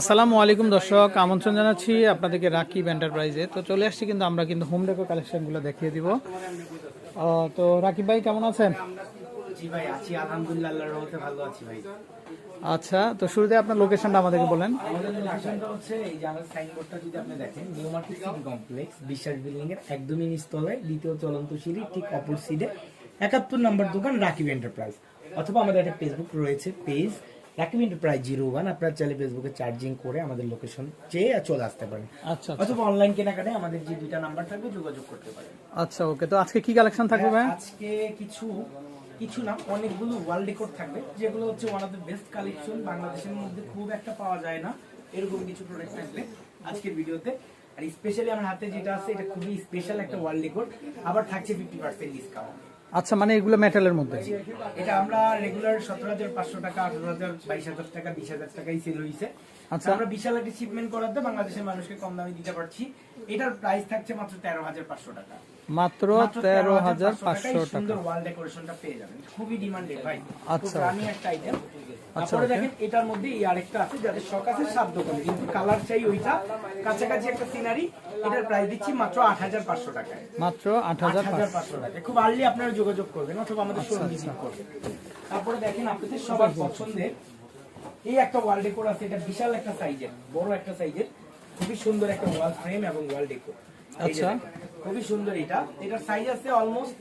আসসালামু আলাইকুম দর্শক, আমন্ত্রণ জানাচ্ছি আপনাদেরকে রাকিব এন্টারপ্রাইজে। তো চলে আসছি কিন্তু আমরা কিন্তু হোম ডেকোর কালেকশনগুলো দেখিয়ে দিব। তো রাকিব ভাই কেমন আছেন? জি ভাই, আছি আলহামদুলিল্লাহ, আল্লাহর রহমতে ভালো আছি ভাই। আচ্ছা, তো শুরুতে আপনার লোকেশনটা আমাদেরকে বলেন। আমাদের লোকেশনটা হচ্ছে এই যে আমার সাইনবোর্ডটা যদি আপনি দেখেন, নিউ মার্কেট সিটি কমপ্লেক্স বিশ্বাস বিল্ডিং এর একদমই নিচতলায় দ্বিতীয় চলন্ত সিঁড়ি ঠিক অপর সাইডে 71 নম্বর দোকান রাকিব এন্টারপ্রাইজ। অথবা আমাদের একটা ফেসবুক রয়েছে পেজ রাকিব এন্টারপ্রাইজ 01। আপনারা চাইলে ফেসবুকে চার্জিং করে আমাদের লোকেশন চেয়ে চলে আসতে পারেন। আচ্ছা অথবা অনলাইন কেনাকাটায় আমাদের যে দুইটা নাম্বার থাকবে যোগাযোগ করতে পারেন। আচ্ছা, ওকে। তো আজকে কি কালেকশন থাকবে ভাই? আজকে কিছু না, অনেকগুলো ওয়াল ডেকোর থাকবে, যেগুলো হচ্ছে one of the best collection, বাংলাদেশের মধ্যে খুব একটা পাওয়া যায় না। এরকম কিছু প্রোডাক্ট থাকবে আজকের ভিডিওতে। আর স্পেশালি আমার হাতে যেটা আছে এটা খুবই স্পেশাল একটা ওয়াল ডেকোর, আবার থাকছে 50% ডিসকাউন্ট। আচ্ছা, মানে এগুলো মেটালের মধ্যে? এটা আমরা রেগুলার 17,500 টাকা, 18,000, 22,000 টাকা, 20,000 টাকায় সেল হয়েছে। আচ্ছা, আমরা বিশাল একটা শিপমেন্ট করাতে বাংলাদেশের মানুষকে কম দামে দিতে পারছি। এটার প্রাইস থাকছে মাত্র 13,500 টাকা। মাত্র 13,500 টাকা। সুন্দর ওয়াল ডেকোরেশনটা পেয়ে যাবেন, খুবই ডিমান্ডেড ভাই। আচ্ছা, রানি একটা আইটেম। আচ্ছা, তারপরে দেখেন এটার মধ্যে এই আরেকটা আছে, যাদের শখ আছে সাত দোকানে কিন্তু কালার চাই ওইটা, কাছাকাছি একটা সিনারি। এটার প্রাইস দিচ্ছি মাত্র 8,500 টাকায়। মাত্র 8,500 টাকা। খুব আর্লি আপনারা যোগাযোগ করবেন অথবা আমাদের শোরুম ভিজিট করবেন। তারপরে দেখেন আপনাদের সবার পছন্দের এই একটা ওয়াল ডেকোর আছে, এটা বিশাল একটা সাইজের, বড় একটা সাইজের, খুবই সুন্দর একটা ওয়াল ফ্রেম এবং ওয়াল ডেকোর। আচ্ছা, খুবই সুন্দর। এটার সাইজ আছে অলমোস্ট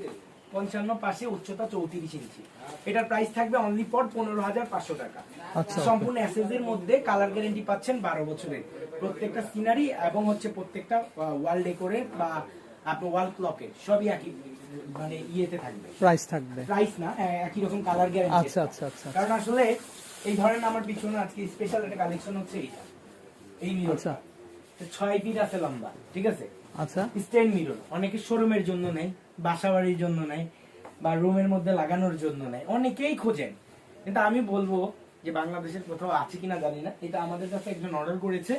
55, পাশে উচ্চতা 34 ইঞ্চি। এটার প্রাইস থাকবে অনলি ফর 15,500 টাকা। আচ্ছা, সম্পূর্ণ এসএস এর মধ্যে কালার গ্যারান্টি পাচ্ছেন 12 বছরের। প্রত্যেকটা সিনারি এবং হচ্ছে প্রত্যেকটা ওয়াল ডেকোরের বা আপনার ওয়াল ক্লকের সবই একই মানে ইয়েতে থাকবে, প্রাইস থাকবে। প্রাইস না, একই রকম কালার গ্যারান্টি। আচ্ছা আচ্ছা আচ্ছা, কারণ আসলে এই ধরেন আমার পিছনে আজকে স্পেশাল একটা কালেকশন হচ্ছে এইটা, এই মিররটা 6 ফিট আছে লম্বা, ঠিক আছে? আচ্ছা, স্ট্যান্ড মিরর অনেকে শোরুমের জন্য নেয়, বাসাবাড়ির জন্য নেয়, বা রুমের মধ্যে লাগানোর জন্য নেয়, অনেকেই খোঁজেন। কিন্তু আমি বলবো যে বাংলাদেশের কোথাও আছে কিনা জানি না, এটা আমাদের কাছে একজন অর্ডার করেছে,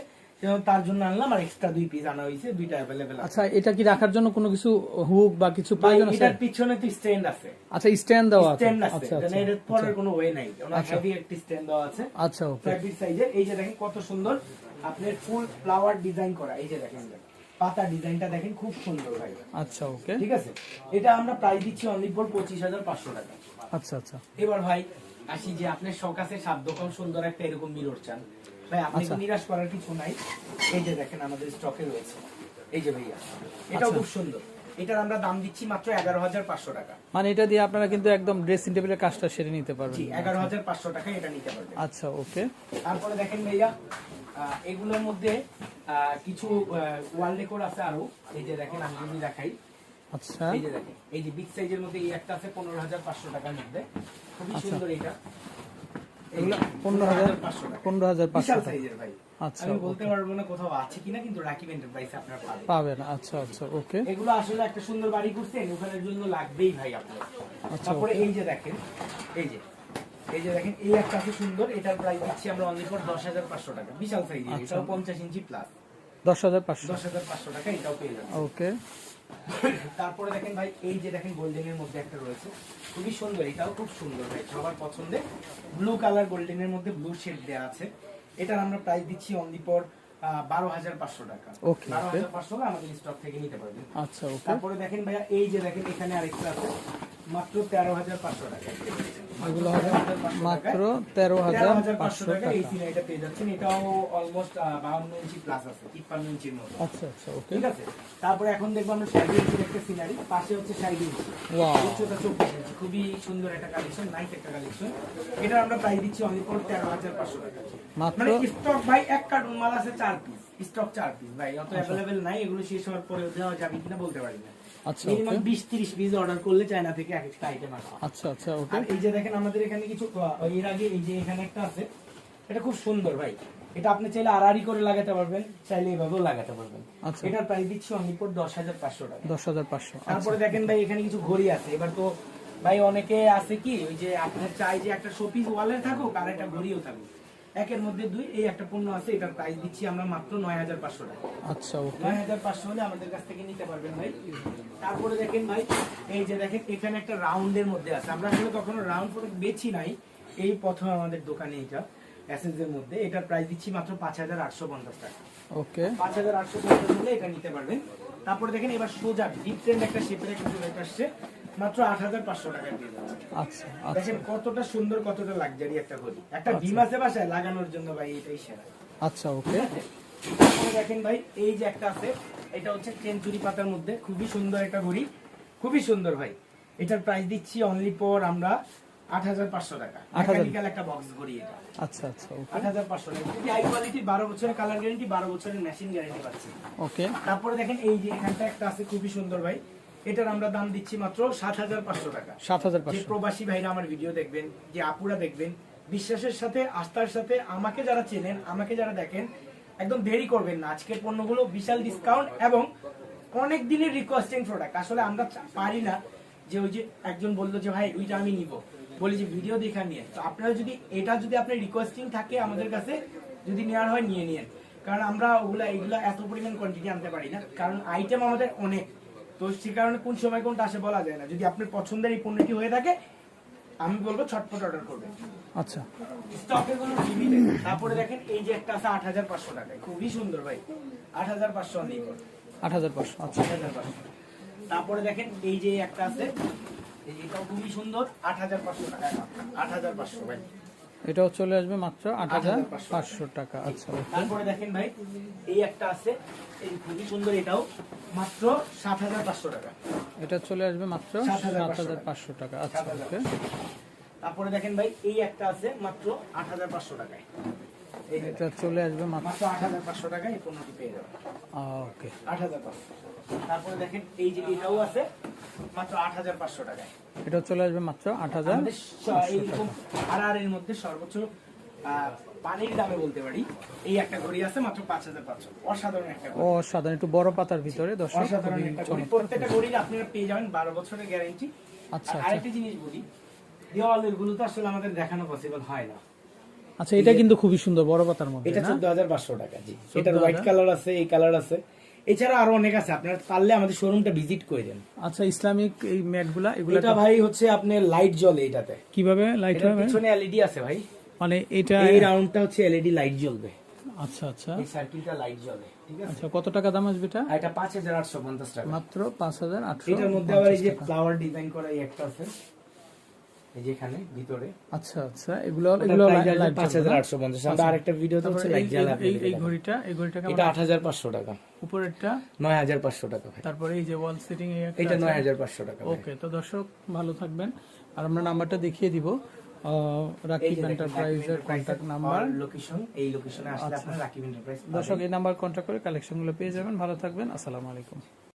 তার জন্য আনলাম, আর এক্সট্রা 2 পিস আনা হয়েছে, দুইটা अवेलेबल আছে। আচ্ছা, এটা কি রাখার জন্য কোনো কিছু হুক বা কিছু প্রয়োজন আছে? এটার পিছনে তো স্ট্যান্ড আছে। আচ্ছা, স্ট্যান্ড দেওয়া আছে। স্ট্যান্ড আছে, আচ্ছা মানে এর পরের কোনো ওয়ে নাই, ওনার হেভি একটা স্ট্যান্ড দেওয়া আছে। আচ্ছা, ওকে। 5 ফিট সাইজের। এই যে দেখেন কত সুন্দর আপনার ফুল ফ্লাওয়ার ডিজাইন করা, এই যে দেখেন পাতা ডিজাইনটা দেখেন, খুব সুন্দর ভাই। আচ্ছা, ওকে। ঠিক আছে, এটা আমরা প্রাইস দিচ্ছি অনলি ফর 25,500 টাকা। আচ্ছা আচ্ছা, এবার ভাই আসি যে আপনার শখ আছে সাত দোকান সুন্দর একটা এরকম মিরর চান, ভাই আপনি তো নিরাশ করার কিছু নাই। এই যে দেখেন আমাদের স্টকে রয়েছে, এই যে ভাইয়া, এটাও খুব সুন্দর। এটার আমরা দাম দিচ্ছি মাত্র 11,500 টাকা। মানে এটা দিয়ে আপনারা কিন্তু একদম ড্রেসিং টেবিলের কাজটা সেরে নিতে পারবেন। জি, 11,500 টাকা এটা নিতে পারবেন। আচ্ছা, ওকে। তারপরে দেখেন ভাইয়া এগুলোর মধ্যে কিছু ওয়াল ডেকোর আছে আরো। এই যে দেখেন আমি যদি দেখাই, আচ্ছা, এই যে দেখেন এই যে বিগ সাইজের মধ্যে এই একটা আছে 15,500 টাকার মধ্যে, খুবই সুন্দর। এটা এগুলো 15,500 বিশাল সাইজের ভাই। আচ্ছা, আমি বলতে পারবো না কোথাও আছে কিনা, কিন্তু রাকিব এন্টারপ্রাইজে আপনারা পাবেন। আচ্ছা আচ্ছা, ওকে। এগুলো আসলে একটা সুন্দর বাড়ি করছেন, ওখানের জন্য লাগবেই ভাই আপনার। আচ্ছা, তারপরে এই যে দেখেন, এই যে দেখেন এই একটা আছে সুন্দর, এটার প্রাইস দিচ্ছি আমরা অনলি ফর 10,500 টাকা। বিশাল সাইজের, এটাও 50 ইঞ্চি প্লাস। 10,500 টাকা এটাও পেয়ে যাবেন। ওকে। তারপরে দেখেন ভাই এই যে দেখেন গোল্ডেন এর মধ্যে একটা রয়েছে, খুবই সুন্দর। এটাও খুব সুন্দর ভাই, সবার পছন্দের ব্লু কালার গোল্ডেন এর মধ্যে ব্লু শেড দেওয়া আছে। এটার আমরা প্রাইস দিচ্ছি অনলি ফর 12,500 টাকা। ওকে, 12,500 আমাদের স্টক থেকে নিতে পারবেন। আচ্ছা, ওকে। তারপরে দেখেন ভাইয়া এই যে দেখেন এখানে আরেকটা আছে মাত্র 13,500 টাকা। এগুলো হবে মাত্র 13,500 টাকা। এই সিনারিটা পেয়ে যাচ্ছেন, এটাও অলমোস্ট 52 ইঞ্চি প্লাস আছে, 53 ইঞ্চির মতো। আচ্ছা আচ্ছা, ওকে। ঠিক আছে। তারপরে এখন দেখবো আমরা 60 ইঞ্চির একটা সিনারি, পাশে হচ্ছে 60 ইঞ্চি, উচ্চতা 24 ইঞ্চি, খুবই সুন্দর একটা কালেকশন, নাইস একটা কালেকশন। এটা আমরা প্রাইস দিচ্ছি অনলি ফর 13,500 টাকা। মানে স্টক ভাই এক কার্টুন মাল আছে 4 পিস, স্টক 4 পিস ভাই, অত अवेलेबल নাই। এগুলো শেষ হওয়ার পরে দেওয়া যাবে কিনা বলতে পারি না। আচ্ছা, মিনিমাম 20-30 পিস অর্ডার করলে চায়না থেকে এক একটা আইটেম আসে। আচ্ছা আচ্ছা, ওকে। আর এই যে দেখেন আমাদের এখানে কিছু এর আগে এই যে এখানে একটা আছে, এটা খুব সুন্দর ভাই। এটা আপনি চাইলে আড়াআড়ি করে লাগাতে পারবেন, চাইলে এভাবেও লাগাতে পারবেন। আচ্ছা, এটার প্রাইস দিচ্ছি অনলি ফর 10,500 টাকা। 10,500। তারপরে দেখেন ভাই এখানে কিছু ঘড়ি আছে। এবার তো ভাই অনেকে আছে কি ওই যে আপনার চাই যে একটা শোপিস ওয়ালে থাকুক আর একটা ঘড়িও থাকুক, একের মধ্যে দুই, এই একটা পণ্য আছে। এটার প্রাইস দিচ্ছি আমরা মাত্র 9,500 টাকা। আচ্ছা, ওকে। 9,500 হলে আমাদের কাছ থেকে নিতে পারবেন ভাই। তারপরে দেখেন ভাই এই যে দেখেন এখানে একটা রাউন্ডের মধ্যে আছে, আমরা আসলে কখনো রাউন্ড প্রোডাক্ট বেচি নাই, এই প্রথম আমাদের দোকানে এটা। এসএস এর মধ্যে এটার প্রাইস দিচ্ছি মাত্র 5850 টাকা। ওকে 5850 হলে এটা নিতে পারবেন। তারপরে দেখেন এবার সোজা ডিফারেন্ট একটা শেপের একটা প্রোডাক্ট আসছে, মাত্র 8500 টাকা দিয়ে যাচ্ছে। আচ্ছা আচ্ছা দেখেন কতটা সুন্দর, কতটা লাক্সারি একটা ঘড়ি, একটা ডিম আছে বাসায় লাগানোর জন্য ভাই এটাই সেরা। আচ্ছা ওকে তারপরে দেখেন ভাই এই যে একটা আছে, এটা হচ্ছে চেঞ্চুরি পাতার মধ্যে খুবই সুন্দর একটা ঘড়ি, খুবই সুন্দর ভাই। এটার প্রাইস দিচ্ছি অনলি ফর আমরা 8500 টাকা। মেকানিক্যাল একটা বক্স ঘড়ি এটা। আচ্ছা আচ্ছা ওকে 8500 টাকা। খুবই হাই কোয়ালিটি, 12 বছরের কালার গ্যারান্টি, 12 বছরের মেশিন গ্যারান্টি পাচ্ছি। ওকে তারপরে দেখেন এই যে এখানটা একটা আছে খুবই সুন্দর ভাই, এটার আমরা দাম দিচ্ছি মাত্র 7500 টাকা। যে 7500 প্রবাসী ভাইরা আমার ভিডিও দেখবেন, যে আপুরা দেখবেন, বিশ্বাসের সাথে আস্থার সাথে আমাকে যারা চেনেন, আমাকে যারা দেখেন, একদম দেরি করবেন না। আজকের পণ্যগুলো বিশাল ডিসকাউন্ট এবং অনেক দিনের রিকোয়েস্টিং প্রোডাক্ট। আসলে আমরা পারি না যে ওই যে একজন বললো যে ভাই ওইটা আমি নিব, বলি যে ভিডিও দেখা নিয়ে। তো আপনারা যদি এটা যদি আপনার রিকোয়েস্টিং থাকে আমাদের কাছে, যদি নেওয়ার হয় নিয়ে নিন, কারণ আমরা এগুলা এত পরিমাণ কোয়ান্টিটি আনতে পারি না, কারণ আইটেম আমাদের অনেক। তো সে কারণে কোন সময় কোনটা আসে বলা যায় না। যদি আপনার পছন্দের এই পণ্যটি হয়ে থাকে আমি বলবো ছটফট অর্ডার করবেন। আচ্ছা স্টকে কোনো লিমিটেড। তারপরে দেখেন এই যে একটা আছে 8500 টাকায়, খুবই সুন্দর ভাই, 8500 অনলি ফর 8500 আচ্ছা 8500। তারপরে দেখেন এই যে একটা আছে, এই যে এটাও খুবই সুন্দর, 8500 টাকা, 8500 ভাই। এটাও চলে আসবে মাত্র 8500 টাকা। আচ্ছা ওকে তারপরে দেখেন ভাই এই একটা আছে, এই খুবই সুন্দর, এটাও মাত্র 7500 টাকা। এটা চলে আসবে মাত্র 7500 টাকা। আচ্ছা ওকে তারপরে দেখেন ভাই এই একটা আছে মাত্র 8500 টাকায়। এই যে এটা চলে আসবে মাত্র মাত্র 8500 টাকায় এই পণ্যটি পেয়ে যাবেন। ওকে 8500। তারপরে দেখেন এই যে এটাও আছে মাত্র 8500 টাকায়। এটা চলে আসবে মাত্র আমাদের 8500 এইরকম আর এর মধ্যে সর্বোচ্চ পানির দামে বলতে পারি এই একটা ঘড়ি আছে মাত্র 5500। অসাধারণ একটা ঘড়ি, সাধারণ একটু বড় পাতার ভিতরে দর্শক অসাধারণ খুবই একটা ঘড়ি। চমৎকার। প্রত্যেকটা ঘড়ির আপনারা পেয়ে যাবেন 12 বছরের গ্যারান্টি। আচ্ছা আর আচ্ছা আরেকটা জিনিস বলি, দেওয়ালের গুলো তো আসলে আমাদের দেখানো পসিবল হয় না। আচ্ছা এটা কিন্তু খুবই সুন্দর বড় পাতার মধ্যে এটা না? 14500 টাকা। জি, এটার হোয়াইট কালার আছে, এই কালার আছে, এছাড়া আরো অনেক আছে। আপনারা পারলে আমাদের শোরুমটা ভিজিট করে দেন। আচ্ছা ইসলামিক এই ম্যাটগুলা এগুলা এটা ভাই হচ্ছে আপনার লাইট জ্বলে, এটাতে কিভাবে লাইট এটার হবে পিছনে এলইডি আছে ভাই, মানে এটা এই রাউন্ডটা হচ্ছে এলইডি লাইট জ্বলবে, আচ্ছা আচ্ছা এই সার্কিটটা লাইট জ্বলে, ঠিক আছে। আচ্ছা কত টাকা দাম আসবে এটা? আর এটা 5850 টাকা। মাত্র 5850 এটার মধ্যে আবার এই যে ফ্লাওয়ার ডিজাইন করা এই একটা আছে, এই যে এখানে ভিতরে। আচ্ছা আচ্ছা এগুলো এগুলো লাইট 5850। আমরা আরেকটা ভিডিওতে হচ্ছে লাইট জ্বালাবে। এই ঘড়িটা এটা 8500 টাকা। উপরেরটা 9500 টাকা ভাই। তারপরে এই যে ওয়াল সেটিং এটা 9500 টাকা ভাই। ওকে তো দর্শক ভালো থাকবেন আর আমরা নাম্বারটা দেখিয়ে দিব রাকিব এন্টারপ্রাইজের কন্টাক্ট নাম্বার লোকেশন, এই লোকেশনে আসলে আপনারা রাকিব এন্টারপ্রাইজ দর্শক এই নাম্বার কন্টাক্ট করে কালেকশনগুলো পেয়ে যাবেন ভালো থাকবেন আসসালামু আলাইকুম